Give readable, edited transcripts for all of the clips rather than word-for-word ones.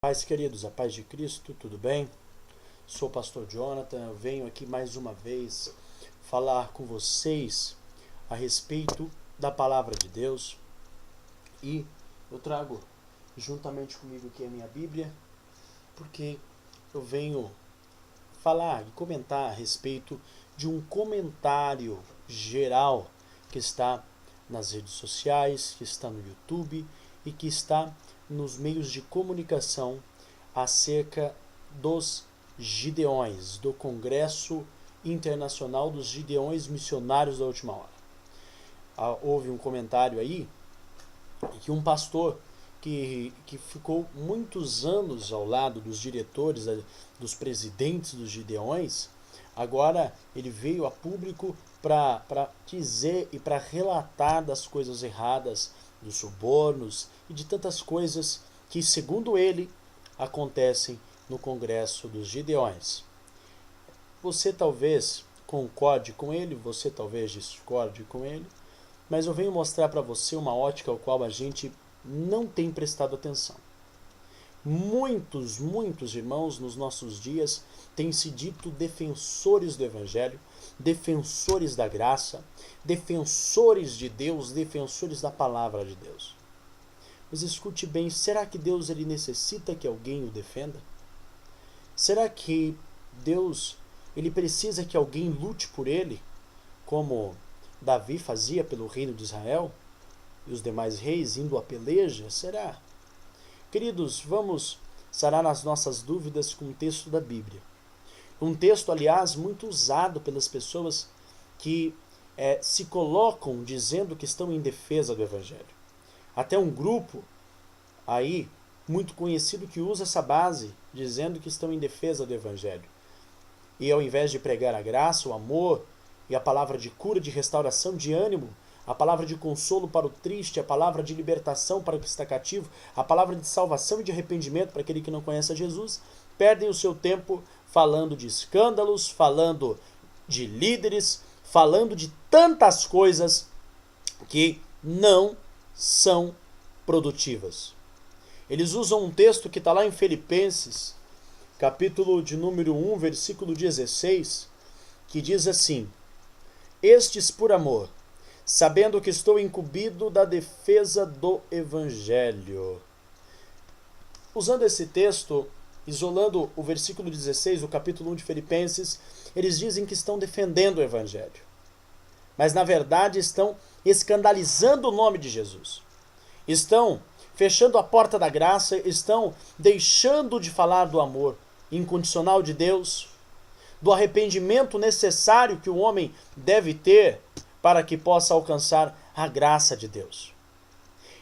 Paz, queridos, a paz de Cristo, tudo bem? Sou o pastor Jonathan, eu venho aqui mais uma vez falar com vocês a respeito da palavra de Deus e eu trago juntamente comigo aqui a minha Bíblia, porque eu venho falar e comentar a respeito de um comentário geral que está nas redes sociais, que está no YouTube e que está nos meios de comunicação acerca dos Gideões, do Congresso Internacional dos Gideões Missionários da Última Hora. Houve um comentário aí que um pastor que ficou muitos anos ao lado dos diretores, dos presidentes dos Gideões, agora ele veio a público para dizer e para relatar das coisas erradas, dos subornos e de tantas coisas que, segundo ele, acontecem no Congresso dos Gideões. Você talvez concorde com ele, você talvez discorde com ele, mas eu venho mostrar para você uma ótica ao qual a gente não tem prestado atenção. Muitos irmãos nos nossos dias têm se dito defensores do Evangelho, defensores da graça, defensores de Deus, defensores da palavra de Deus. Mas escute bem, será que Deus ele necessita que alguém o defenda? Será que Deus ele precisa que alguém lute por ele, como Davi fazia pelo reino de Israel e os demais reis indo à peleja? Será? Queridos, vamos sarar as nossas dúvidas com um texto da Bíblia. Um texto, aliás, muito usado pelas pessoas que se colocam dizendo que estão em defesa do Evangelho. Até um grupo aí, muito conhecido, que usa essa base, dizendo que estão em defesa do Evangelho. E ao invés de pregar a graça, o amor e a palavra de cura, de restauração, de ânimo, a palavra de consolo para o triste, a palavra de libertação para o que está cativo, a palavra de salvação e de arrependimento para aquele que não conhece a Jesus, perdem o seu tempo falando de escândalos, falando de líderes, falando de tantas coisas que não são produtivas. Eles usam um texto que está lá em Filipenses, capítulo de número 1, versículo 16, que diz assim: estes por amor, sabendo que estou incumbido da defesa do Evangelho. Usando esse texto, isolando o versículo 16 do capítulo 1 de Filipenses, eles dizem que estão defendendo o Evangelho. Mas na verdade estão escandalizando o nome de Jesus. Estão fechando a porta da graça, estão deixando de falar do amor incondicional de Deus, do arrependimento necessário que o homem deve ter para que possa alcançar a graça de Deus.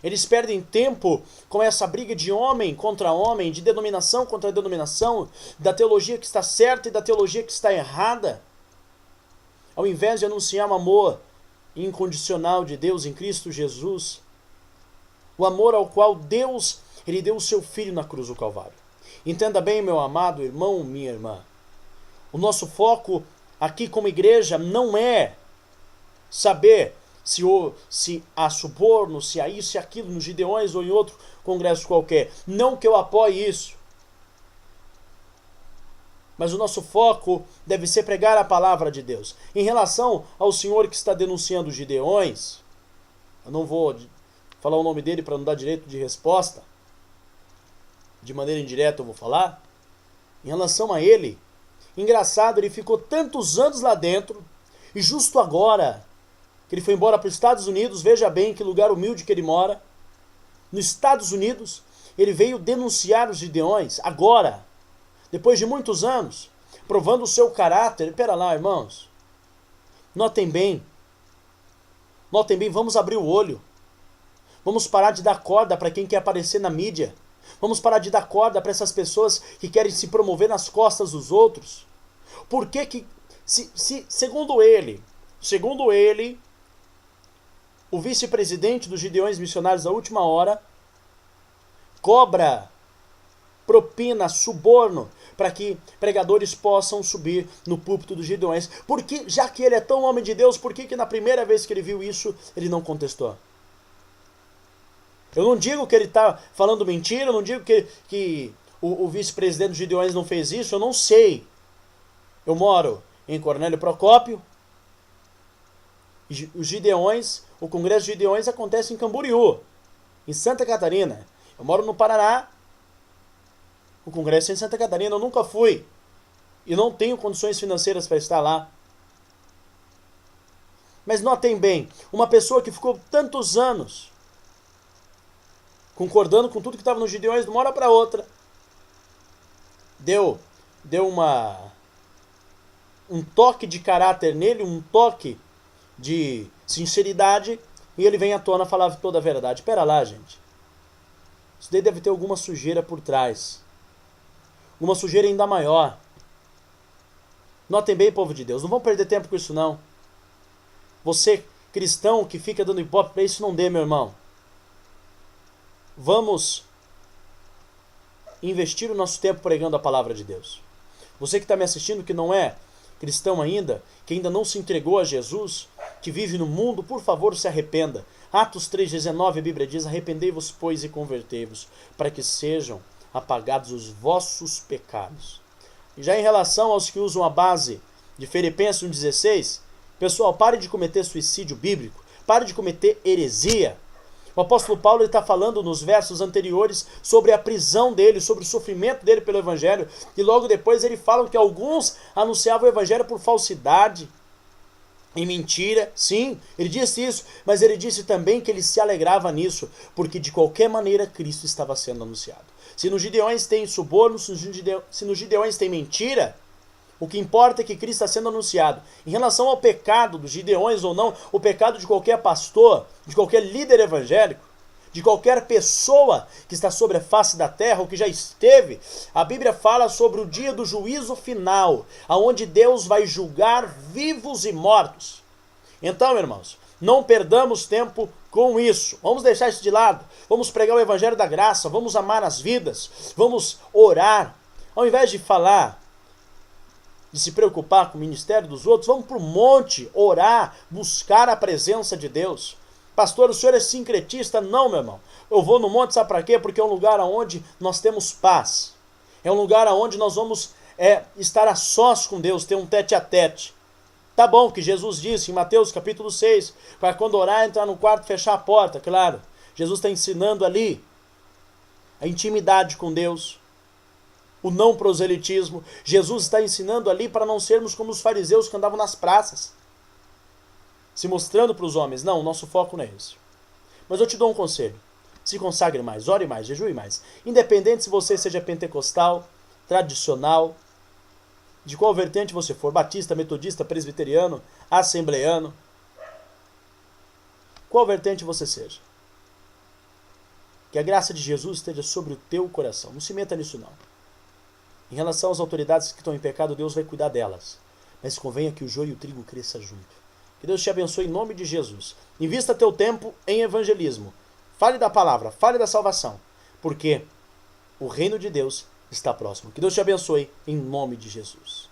Eles perdem tempo com essa briga de homem contra homem, de denominação contra denominação, da teologia que está certa e da teologia que está errada. Ao invés de anunciar o amor incondicional de Deus em Cristo Jesus, o amor ao qual Deus ele deu o seu Filho na cruz do Calvário. Entenda bem, meu amado irmão, minha irmã. O nosso foco aqui como igreja não é saber se há suborno, se há isso e aquilo nos Gideões ou em outro congresso qualquer. Não que eu apoie isso. Mas o nosso foco deve ser pregar a palavra de Deus. Em relação ao senhor que está denunciando os Gideões, eu não vou falar o nome dele para não dar direito de resposta. De maneira indireta eu vou falar. Em relação a ele, engraçado, ele ficou tantos anos lá dentro e justo agora que ele foi embora para os Estados Unidos, veja bem que lugar humilde que ele mora, nos Estados Unidos, ele veio denunciar os Gideões, agora, depois de muitos anos, provando o seu caráter. Pera lá, irmãos, notem bem, vamos abrir o olho, vamos parar de dar corda para quem quer aparecer na mídia, vamos parar de dar corda para essas pessoas que querem se promover nas costas dos outros. Por que segundo ele, o vice-presidente dos Gideões Missionários da Última Hora cobra propina, suborno, para que pregadores possam subir no púlpito dos Gideões? Porque, já que ele é tão homem de Deus, por que na primeira vez que ele viu isso, ele não contestou? Eu não digo que ele está falando mentira, eu não digo que o vice-presidente dos Gideões não fez isso? Eu não sei. Eu moro em Cornélio Procópio. Os Gideões, o Congresso de Gideões acontece em Camboriú, em Santa Catarina. Eu moro no Paraná. O Congresso é em Santa Catarina. Eu nunca fui. E não tenho condições financeiras para estar lá. Mas notem bem, uma pessoa que ficou tantos anos concordando com tudo que estava nos Gideões, de uma hora para outra, deu um toque de caráter nele, um toque de sinceridade, e ele vem à tona falar toda a verdade. Espera lá, gente. Isso daí deve ter alguma sujeira por trás. Uma sujeira ainda maior. Notem bem, povo de Deus, não vamos perder tempo com isso não. Você, cristão, que fica dando hipótese para isso, não dê, meu irmão. Vamos investir o nosso tempo pregando a palavra de Deus. Você que está me assistindo, que não é cristão ainda, que ainda não se entregou a Jesus, que vive no mundo, por favor, se arrependa. Atos 3,19, a Bíblia diz: arrependei-vos, pois, e convertei-vos, para que sejam apagados os vossos pecados. E já em relação aos que usam a base de Filipenses 1,16, pessoal, pare de cometer suicídio bíblico, pare de cometer heresia. O apóstolo Paulo está falando nos versos anteriores sobre a prisão dele, sobre o sofrimento dele pelo evangelho, e logo depois ele fala que alguns anunciavam o evangelho por falsidade e mentira. Sim, ele disse isso, mas ele disse também que ele se alegrava nisso, porque de qualquer maneira Cristo estava sendo anunciado. Se nos Gideões tem suborno, se nos Gideões tem mentira, o que importa é que Cristo está sendo anunciado. Em relação ao pecado dos Gideões ou não, o pecado de qualquer pastor, de qualquer líder evangélico, de qualquer pessoa que está sobre a face da terra ou que já esteve, a Bíblia fala sobre o dia do juízo final, aonde Deus vai julgar vivos e mortos. Então, irmãos, não perdamos tempo com isso. Vamos deixar isso de lado. Vamos pregar o evangelho da graça, vamos amar as vidas, vamos orar. Ao invés de falar, de se preocupar com o ministério dos outros, vamos para o monte orar, buscar a presença de Deus. Pastor, o senhor é sincretista? Não, meu irmão. Eu vou no monte, sabe para quê? Porque é um lugar onde nós temos paz. É um lugar onde nós vamos estar a sós com Deus, ter um tete-a-tete. Tá bom que Jesus disse em Mateus capítulo 6, para quando orar, entrar no quarto e fechar a porta, claro. Jesus está ensinando ali a intimidade com Deus, o não proselitismo. Jesus está ensinando ali para não sermos como os fariseus que andavam nas praças, se mostrando para os homens. Não, o nosso foco não é esse. Mas eu te dou um conselho. Se consagre mais, ore mais, jejue mais. Independente se você seja pentecostal, tradicional, de qual vertente você for, batista, metodista, presbiteriano, assembleano, qual vertente você seja. Que a graça de Jesus esteja sobre o teu coração. Não se meta nisso não. Em relação às autoridades que estão em pecado, Deus vai cuidar delas. Mas convenha que o joio e o trigo cresçam junto. Que Deus te abençoe em nome de Jesus. Invista teu tempo em evangelismo. Fale da palavra, fale da salvação. Porque o reino de Deus está próximo. Que Deus te abençoe em nome de Jesus.